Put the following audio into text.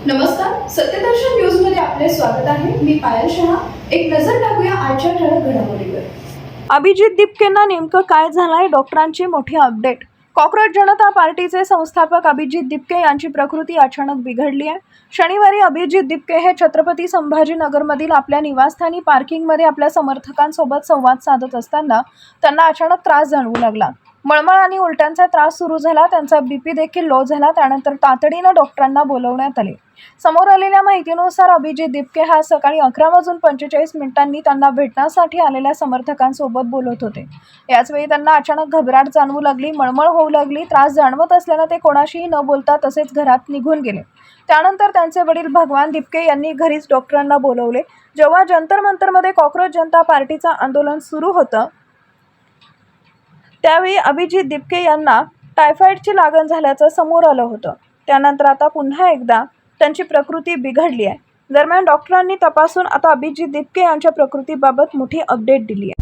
नमस्कार, सत्यदर्शन न्यूज मध्ये आपले स्वागत आहे. मी पायल शहा. एक नजर टाकूया आजच्या ठळक घडामोडीवर. अभिजित दिपकेंना नेमकं काय झालंय? डॉक्टरांची मोठी अपडेट. कॉक्रोच जनता पार्टीचे संस्थापक अभिजित दिपके यांची प्रकृती अचानक बिघडली आहे. शनिवारी अभिजित दिपके हे छत्रपती संभाजीनगरमधील आपल्या निवासस्थानी पार्किंगमध्ये आपल्या समर्थकांसोबत संवाद साधत असताना त्यांना अचानक त्रास जाणवू लागला. मळमळ आणि उलट्यांचा त्रास सुरू झाला. त्यांचा बीपी देखील लो झाला. त्यानंतर तातडीनं डॉक्टरांना बोलवण्यात आले. समोर आलेल्या माहितीनुसार अभिजित दिपके हा सकाळी 11:45 त्यांना भेटण्यासाठी आलेल्या समर्थकांसोबत बोलत होते. याचवेळी त्यांना अचानक घबराट जाणवू लागली, मळमळ होऊ लागली. त्रास जाणवत असल्यानं ते कोणाशीही न बोलता तसेच घरात निघून गेले. त्यानंतर त्यांचे वडील भगवान दिपके यांनी घरीच डॉक्टरांना बोलवले. जेव्हा जंतर मंतरमध्ये कॉक्रोच जनता पार्टीचं आंदोलन सुरू होतं त्यावेळी अभिजित दिपके यांना टायफॉइडची लागण झाल्याचं समोर आलं होतं. त्यानंतर आता पुन्हा एकदा त्यांची प्रकृती बिघडली आहे. दरम्यान डॉक्टरांनी तपासून आता अभिजित दिपके यांच्या प्रकृतीबाबत मोठी अपडेट दिली आहे.